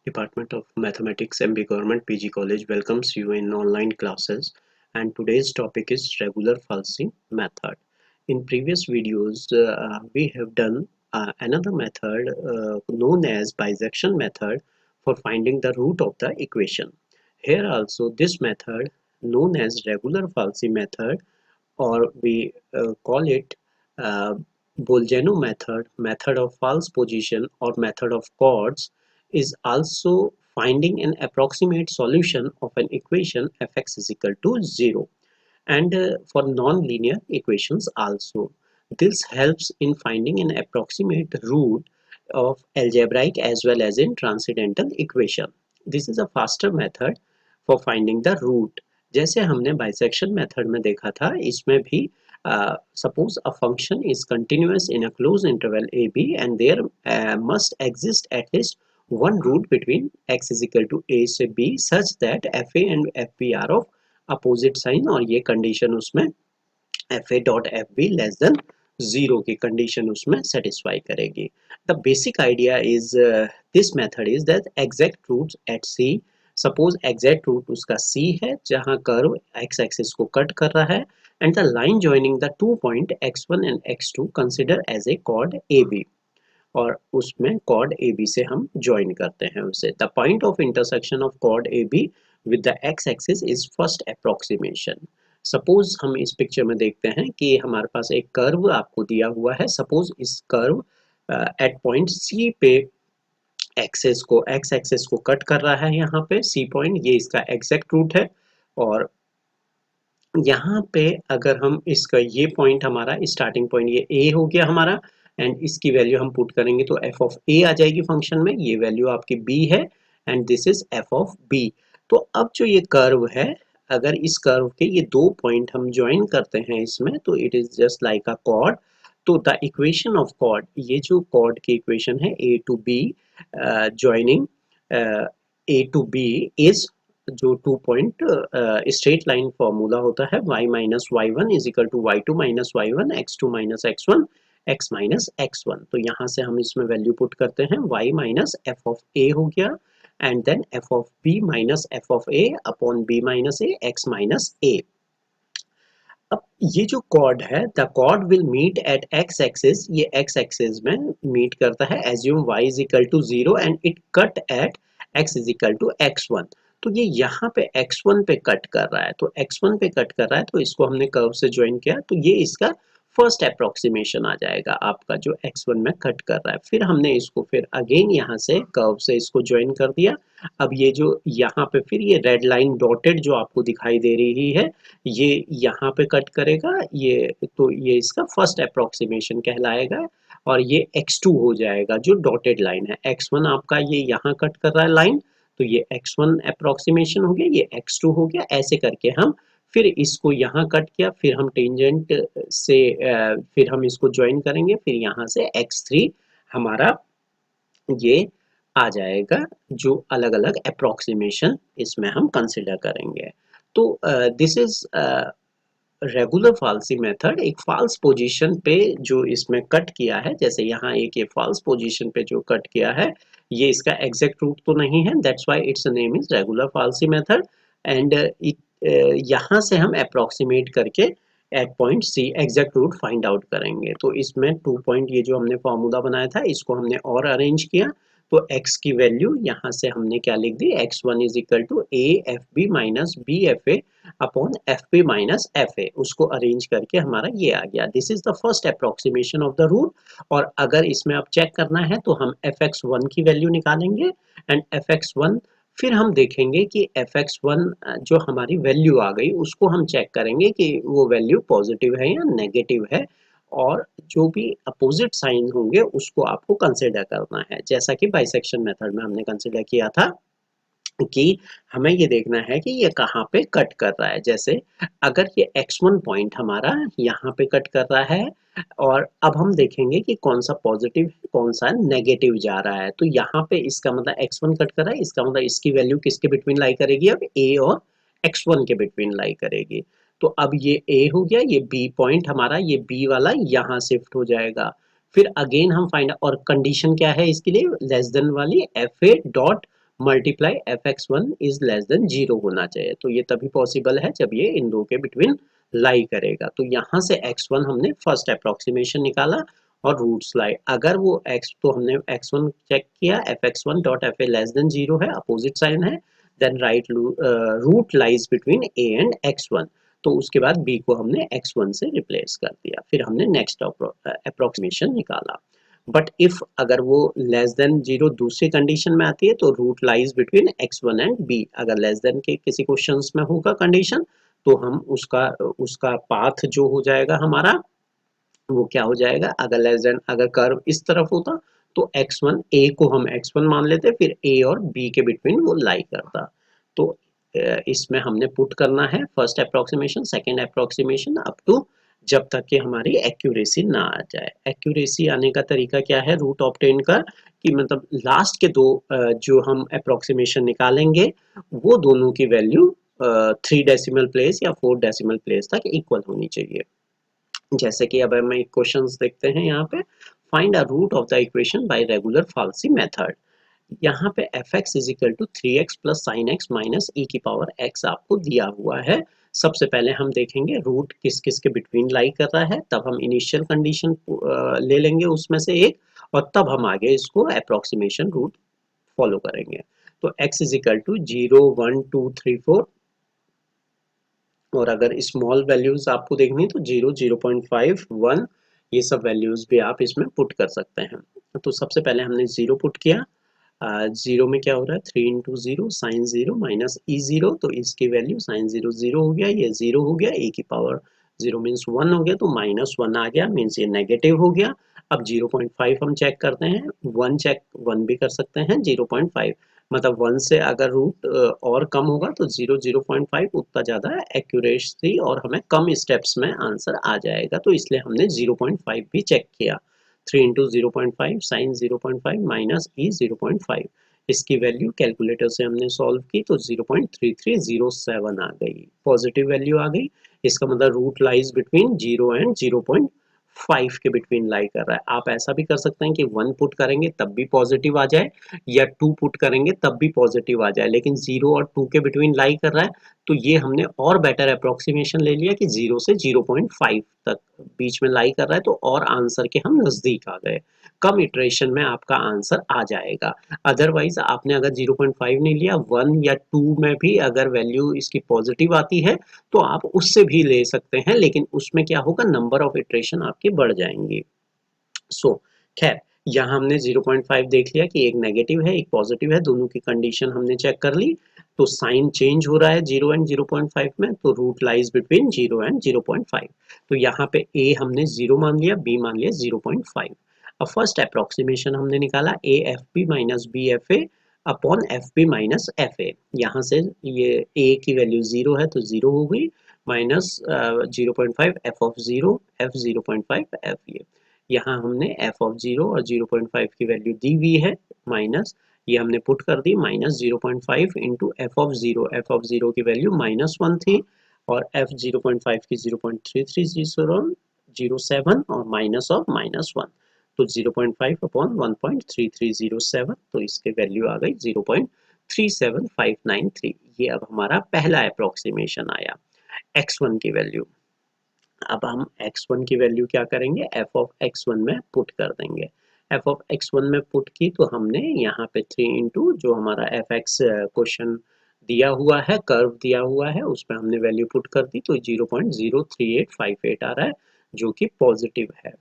Department of Mathematics, MB Government PG College welcomes you in online classes, and today's topic is regular falsy method. In previous videos, we have done another method known as bisection method for finding the root of the equation. Here also this method known as regular falsy method, or we call it uh, Bolzano method, method of false position, or method of chords, is also finding an approximate solution of an equation fx is equal to 0, and for non-linear equations also. This helps in finding an approximate root of algebraic as well as in transcendental equation. This is a faster method for finding the root. जैसे हमने bisection method में देखा था, इसमें भी suppose a function is continuous in a closed interval ab and there must exist at least one root between x is equal to a से b such that fa and fb are of opposite sign, और ये condition उसमें F A dot F B less than 0 की condition उसमें satisfy करेगी. The basic idea is this method is that exact roots at C. Suppose exact root उसका C है जहां curve X axis को कट कर रहा है, and the line joining the 2 point x1 and x2 consider as a chord A B, और उसमें cord A B से हम ज्वाइन करते हैं उसे. The point of intersection of chord A be with the x axis is first approximation. Suppose हम इस picture में देखते हैं कि हमारे पास एक कर्व आपको दिया हुआ है. सपोज इस कर्व एट पॉइंट सी पे एक्स एक्सिस को कट कर रहा है. यहाँ पे सी पॉइंट, ये इसका एग्जैक्ट रूट है, और यहाँ पे अगर हम इसका ये पॉइंट, हमारा स्टार्टिंग पॉइंट ये ए हो गया हमारा, एंड इसकी वैल्यू हम पुट करेंगे तो एफ ऑफ ए आ जाएगी फंक्शन में. ये वैल्यू आपकी बी है and this is F of B. तो अब जो ये कर्व है, अगर इस कर्व के ये दो पॉइंट हम ज्वाइन करते हैं इसमें, तो it is just like a chord. तो द इक्वेशन ऑफ कॉर्ड, ये जो कॉर्ड की इक्वेशन है A to B joining A to B is, जो 2 पॉइंट स्ट्रेट लाइन फॉर्मूला होता है y minus y one is equal to y two minus y one, x two minus x one, x minus x one. तो यहाँ से हम इसमें value put करते हैं, y minus f of a हो गया, and then f of b minus f of a upon b minus a, x minus a. अब ये जो कॉर्ड है, the chord will meet at x axis, ये x axis में meet करता है. Assume y is equal to 0 and it cut at x is equal to x1. तो ये यहाँ पे x1 पे कट कर रहा है, तो x1 पे कट कर रहा है, तो इसको हमने कर्व से ज्वाइन किया, तो ये इसका फर्स्ट अप्रोक्सीमेशन आ जाएगा आपका, जो x1 में कट कर रहा है. फिर हमने इसको फिर अगेन यहाँ से कर्व से इसको ज्वाइन कर दिया. अब ये जो यहाँ पे फिर ये रेड लाइन डॉटेड जो आपको दिखाई दे रही है, ये यहाँ पे कट करेगा, ये तो ये इसका फर्स्ट अप्रोक्सीमेशन कहलाएगा, और ये x2 हो जाएगा जो डॉटेड लाइन है. x1 आपका ये यहाँ कट कर रहा है लाइन, तो ये x1 अप्रोक्सीमेशन हो गया, ये x2 हो गया. ऐसे करके हम फिर इसको यहाँ कट किया, फिर हम टेंजेंट से फिर हम इसको ज्वाइन करेंगे, फिर यहाँ से x3 हमारा ये आ जाएगा, जो अलग अलग अप्रोक्सीमेशन इसमें हम कंसिडर करेंगे. तो this is regula falsi method. एक फाल्स पोजीशन पे जो इसमें कट किया है, जैसे यहाँ एक ये फाल्स पोजीशन पे जो कट किया है, ये इसका एग्जैक्ट रूट तो नहीं है, that's why its name is regula falsi method. And यहाँ से हम अप्रोक्सीमेट करके at point C exact root find out करेंगे. तो इसमें 2 पॉइंट ये जो हमने फॉर्मूला बनाया था, इसको हमने और अरेंज किया, तो x की वैल्यू यहाँ से हमने क्या लिख दी, x1 is equal to A F B minus B F A upon F P minus F A. उसको अरेंज करके हमारा ये आ गया. This is the first approximation of the root. और अगर इसमें अब चेक करना है तो हम एफ एक्स वन की वैल्यू निकालेंगे, एंड एफ एक्स वन फिर हम देखेंगे कि एफ एक्स वन जो हमारी वैल्यू आ गई, उसको हम चेक करेंगे कि वो वैल्यू पॉजिटिव है या नेगेटिव है, और जो भी अपोजिट साइन होंगे उसको आपको कंसिडर करना है, जैसा कि बाइसेक्शन मेथड में हमने कंसिडर किया था कि हमें ये देखना है कि ये कहाँ पे कट कर रहा है. जैसे अगर ये x1 पॉइंट हमारा यहाँ पे कट कर रहा है, और अब हम देखेंगे कि कौन सा पॉजिटिव कौन सा नेगेटिव जा रहा है, तो यहाँ पे इसका मतलब x1 कट कर रहा है, इसका मतलब इसकी वैल्यू किसके बिटवीन लाई करेगी, अब a और x1 के बिटवीन लाई करेगी. तो अब ये a हो गया, ये b पॉइंट हमारा, ये b वाला यहाँ शिफ्ट हो जाएगा. फिर अगेन हम फाइंड, और कंडीशन क्या है इसके लिए, लेस देन वाली F A dot multiply f(x1) is less than 0 होना चाहिए। तो ये तभी पॉसिबल है जब ये इन दो के बिटवीन लाई करेगा। तो यहाँ से x1 हमने फर्स्ट अप्रोक्सीमेशन निकाला और रूट्स लाए। अगर वो x, तो हमने x1 चेक किया, fx1 dot fa less than 0 है, अपोजिट साइन है, then right root lies between a and x1। तो उसके बाद b को हमने x1 से रिप्लेस कर दिया। फिर हमने नेक्स्ट अप्रोक्सीमेशन निकाला। बट इफ अगर वो लेस देन 0 दूसरी कंडीशन में आती है तो root lies between x1 and b। अगर लेस देन के किसी क्वेश्चंस में होगा कंडीशन, तो हम उसका उसका पाथ जो हो जाएगा हमारा, वो क्या हो जाएगा, अगर लेस देन, अगर कर्व इस तरफ होता तो x1 a को हम x1 मान लेते, फिर a और b के बिटवीन वो लाई करता। तो इसमें हमने पुट करना है first approximation, second approximation up to जब तक कि हमारी एक्यूरेसी ना आ जाए। एक्यूरेसी आने का तरीका क्या है रूट ऑब्टेन का, कि मतलब लास्ट के दो जो हम अप्रोक्सीमेशन निकालेंगे वो दोनों की वैल्यू 3 डेसिमल प्लेस या 4 डेसिमल प्लेस तक इक्वल होनी चाहिए। जैसे कि अब हम एक क्वेश्चन देखते हैं यहाँ पे, find a root of the equation by regula falsi method. यहाँ पे fx is equal to 3x plus sine x minus e की पावर x आपको दिया हुआ है। सबसे पहले हम देखेंगे रूट किस किस के बिटवीन लाई कर रहा है, तब हम इनिशियल कंडीशन ले लेंगे उसमें से एक, और तब हम आगे इसको अप्रोक्सीमेशन रूट फॉलो करेंगे। तो x इज इक्वल टू 0 1 2 3 4, और अगर स्मॉल वैल्यूज आपको देखनी तो 0 0.5 1, ये सब वैल्यूज भी आप इसमें पुट कर सकते हैं। तो सबसे पहले हमने 0 पुट किया। 0 में क्या हो रहा है, 3 इंटू 0 साइन 0 माइनस ई 0, तो इसकी वैल्यू साइन 0 0 हो गया, ये 0 हो गया, e की पावर 0 मीन्स 1 हो गया, तो माइनस 1 आ गया, मीन्स ये नेगेटिव हो गया। अब 0.5 हम चेक करते हैं, 1 भी कर सकते हैं, 0.5 मतलब 1 से अगर रूट और कम होगा तो 0.5 उतना ज़्यादा एक्यूरेसी और हमें कम स्टेप्स में आंसर आ जाएगा, तो इसलिए हमने 0.5 भी चेक किया। 3 इंटू 0.5 साइन 0.5 माइनस ई 0.5, इसकी वैल्यू कैलकुलेटर से हमने सॉल्व की तो 0.3307 आ गई, पॉजिटिव वैल्यू आ गई। इसका मतलब रूट लाइज बिटवीन 0 एंड 0.5 के बिटवीन लाई कर रहा है। आप ऐसा भी कर सकते हैं कि 1 पुट करेंगे तब भी पॉजिटिव आ जाए, या 2 पुट करेंगे तब भी पॉजिटिव आ जाए, लेकिन 0 और 2 के बिटवीन लाई कर रहा है, तो ये हमने और बेटर अप्रोक्सीमेशन ले लिया कि 0 से 0.5 तक बीच में लाई कर रहा है, तो और आंसर के हम नजदीक आ गए। कम इटरेशन में आपका आंसर आ जाएगा। अदरवाइज आपने अगर 0.5 नहीं लिया, 1 या 2 में भी अगर वैल्यू इसकी पॉजिटिव आती है तो आप उससे भी ले सकते हैं, लेकिन उसमें क्या होगा, नंबर ऑफ इटरेशन आपकी बढ़ जाएंगी। सो खैर, यहाँ हमने 0.5 देख लिया कि एक नेगेटिव है एक पॉजिटिव है, दोनों की कंडीशन हमने चेक कर ली। तो साइन चेंज हो रहा है 0 एंड 0.5 में, तो रूट लाइज बिटवीन 0 एंड 0.5। तो यहाँ पे a हमने 0 मान लिया, b मान लिया 0.5। अब फर्स्ट अप्रोक्सीमेशन हमने निकाला a F B minus B F A upon F B minus F A. यहाँ से ये a की वैल्यू 0 है तो 0 हो गई, minus 0.5 F of 0 F 0.5 F, ये यहाँ हमने f ऑफ 0 और 0.5 की वैल्यू दी हुई है, माइनस ये हमने पुट कर दी, minus 0.5 into f of 0, f of 0 की वैल्यू -1 थी, और f 0.5 की 0.3307 और माइनस ऑफ -1, तो 0.5 अपॉन 1.3307, तो इसके वैल्यू आ गई 0.37593। ये अब हमारा पहला अप्रोक्सीमेशन आया x1 की वैल्यू। अब हम x1 की वैल्यू क्या करेंगे, f ऑफ x1 में पुट कर देंगे। f ऑफ x1 में पुट की तो हमने यहाँ पे 3 इंटू जो हमारा fx क्वेश्चन दिया हुआ है, कर्व दिया हुआ है, उसमें हमने वैल्यू पुट कर दी, तो 0.03858 आ रहा है जो कि पॉजिटिव है।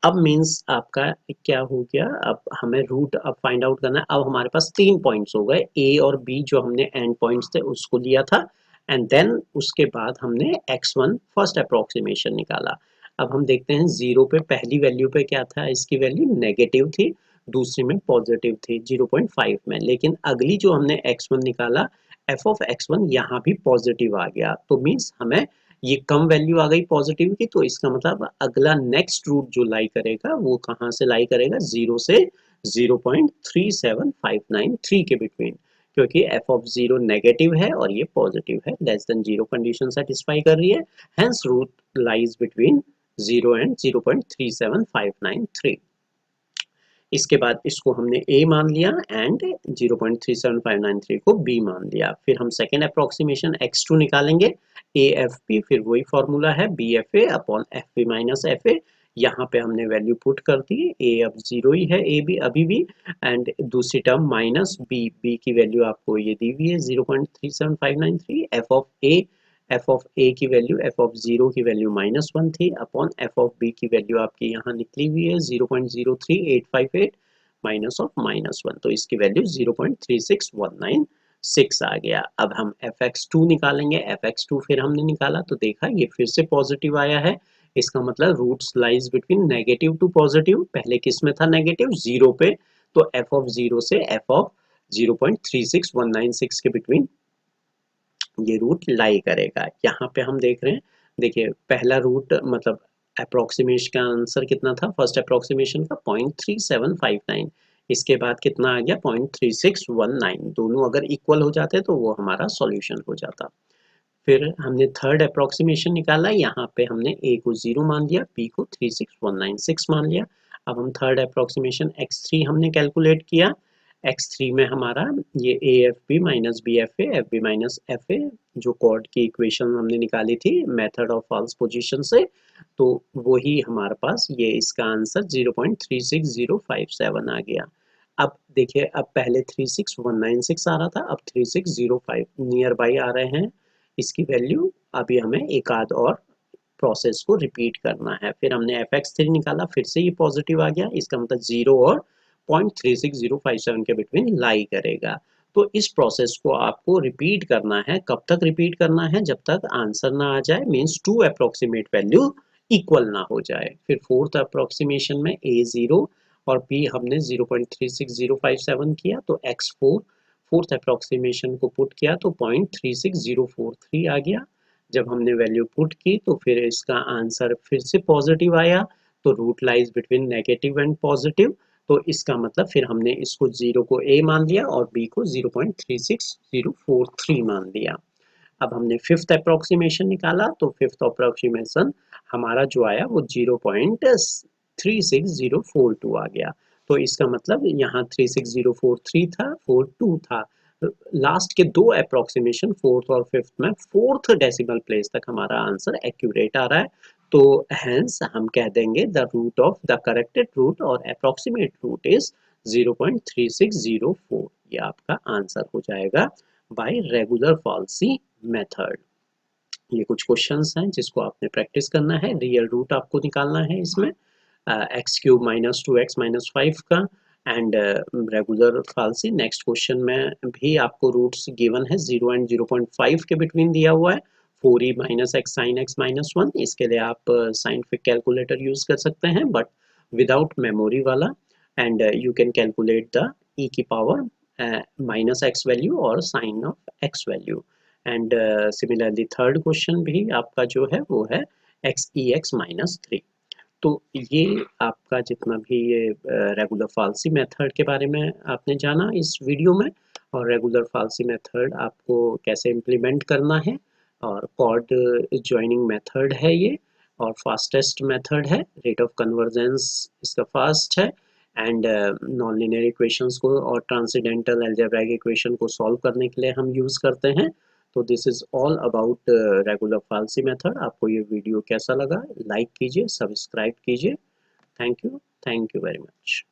अब मीन्स आपका क्या हो गया, अब हमें रूट अब फाइंड आउट करना है। अब हमारे पास 3 पॉइंट्स हो गए, ए और बी जो हमने एंड पॉइंट्स थे उसको लिया था, एंड देन उसके बाद हमने x1 फर्स्ट अप्रोक्सीमेशन निकाला। अब हम देखते हैं 0 पे पहली वैल्यू पे क्या था, इसकी वैल्यू नेगेटिव थी, दूसरी में पॉजिटिव थी 0.5 में, लेकिन अगली जो हमने x1 निकाला, f ऑफ x1 यहाँ भी पॉजिटिव आ गया, तो मीन्स हमें ये कम वैल्यू आ गई पॉजिटिव की, तो इसका मतलब अगला नेक्स्ट रूट जो लाई करेगा वो कहाँ से लाई करेगा, 0 से 0.37593 के बिटवीन, क्योंकि f ऑफ 0 नेगेटिव है और ये पॉजिटिव है, लेस देन 0 कंडीशन सेटिस्फाई कर रही है, hence root lies between 0 and 0.37593। इसके बाद इसको हमने a मान लिया एंड 0.37593 को b मान लिया। फिर हम सेकेंड अप्रोक्सीमेशन x2 निकालेंगे, AFP, फिर वही फॉर्मूला है BFA upon FB minus FA। यहाँ पे हमने वैल्यू पुट कर दी, a अब 0 ही है, a भी अभी भी, एंड दूसरी टर्म माइनस b की वैल्यू आपको ये दी हुई है 0.37593, एफ ऑफ ए की वैल्यू एफ ऑफ 0 की वैल्यू -1 थी अपॉन एफ ऑफ बी की वैल्यू आपकी यहाँ निकली हुई है 0.03858 माइनस ऑफ -1, तो इसकी वैल्यू 0.36196 आ गया। अब हम fx2 निकालेंगे, fx2 फिर हमने निकाला तो देखा ये फिर से पॉजिटिव आया है। इसका मतलब roots lies between negative to positive, पहले किस में था नेगेटिव 0 पे, तो एफ ऑफ 0 से एफ ऑफ 0.36196 के बिटवीन ये रूट लाई करेगा। यहाँ पे हम देख रहे हैं, देखिए पहला रूट मतलब अप्रोक्सीमेशन का आंसर कितना था, फर्स्ट अप्रोक्सीमेशन का 0.3759, इसके बाद कितना आ गया 0.3619, दोनों अगर इक्वल हो जाते तो वो हमारा सॉल्यूशन हो जाता। फिर हमने थर्ड अप्रोक्सीमेशन निकाला, यहाँ पे हमने a को 0 मान लिया, b को 36196 मान लिया। अब हम थर्ड अप्रोक्सीमेशन x3 हमने कैलकुलेट किया, x3 में हमारा ये AFB minus BFA FB minus FA जो कॉर्ड की इक्वेशन हमने निकाली थी मेथड ऑफ फॉल्स पोजीशन से, तो वही हमारे पास ये इसका आंसर 0.36057 आ गया। अब देखिए, अब पहले 36196 आ रहा था, अब 3605 नियर बाई आ रहे हैं इसकी वैल्यू। अभी हमें एक आध और प्रोसेस को रिपीट करना है। फिर हमने fx3 निकाला, फिर से ये पॉजिटिव आ गया, इसका मतलब 0 और 0.36057 के बिटवीन लाई करेगा। तो इस प्रोसेस को आपको रिपीट करना है, कब तक रिपीट करना है, जब तक आंसर ना आ जाए, means two approximate value equal ना हो जाए। फिर फोर्थ अप्रोक्सीमेशन में a0 और b हमने 0.36057 किया, तो x4 फोर्थ अप्रोक्सीमेशन को पुट किया तो 0.36043 आ गया। जब हमने वैल्यू पुट की तो फिर इसका आंसर फिर से पॉजिटिव आया, तो root lies between negative and positive, तो इसका मतलब फिर हमने इसको 0 को a मान लिया और b को 0.36043 मान लिया। अब हमने फिफ्थ अप्रोक्सीमेशन निकाला, तो फिफ्थ अप्रोक्सीमेशन हमारा जो आया वो 0.36042 आ गया। तो इसका मतलब यहाँ 36043 था, 42 था। लास्ट के दो अप्रोक्सीमेशन फोर्थ और फिफ्थ में फोर्थ डेसिमल प्लेस तक हमारा आंसर एक्यूरेट आ रहा है, तो हेंस हम कह देंगे the root of the corrected root और अप्रोक्सीमेट रूट इज 0.3604। ये आपका आंसर हो जाएगा बाय रेगुलर फॉल्सी मेथड। ये कुछ क्वेश्चंस हैं जिसको आपने प्रैक्टिस करना है, रियल रूट आपको निकालना है इसमें, x cube minus 2x minus 5 का, एंड रेगुलर फाल्सी। नेक्स्ट क्वेश्चन में भी आपको रूट्स गिवन है 0 एंड 0.5 के बिटवीन दिया हुआ है, 4e minus x sign x minus 1। इसके लिए आप साइंटिफिक कैलकुलेटर यूज कर सकते हैं बट विदाउट मेमोरी वाला, and you can calculate the e की पावर माइनस एक्स वैल्यू और sign of X value. And similarly third question भी आपका जो है वो है एक्स ई एक्स माइनस 3। तो ये आपका जितना भी ये रेगुलर फाल्सी मेथड के बारे में आपने जाना इस वीडियो में, और रेगुलर फाल्सी मेथड आपको कैसे इम्प्लीमेंट करना है, और कॉर्ड ज्वाइनिंग मेथड है ये, और फास्टेस्ट मेथड है, रेट ऑफ कन्वर्जेंस इसका फास्ट है, एंड नॉन लीनियर इक्वेशंस को और ट्रांसेंडेंटल अलजेब्राइक इक्वेशन को सॉल्व करने के लिए हम यूज़ करते हैं। तो this is all about regula falsi method. आपको ये वीडियो कैसा लगा, लाइक कीजिए, सब्सक्राइब कीजिए। Thank you very much.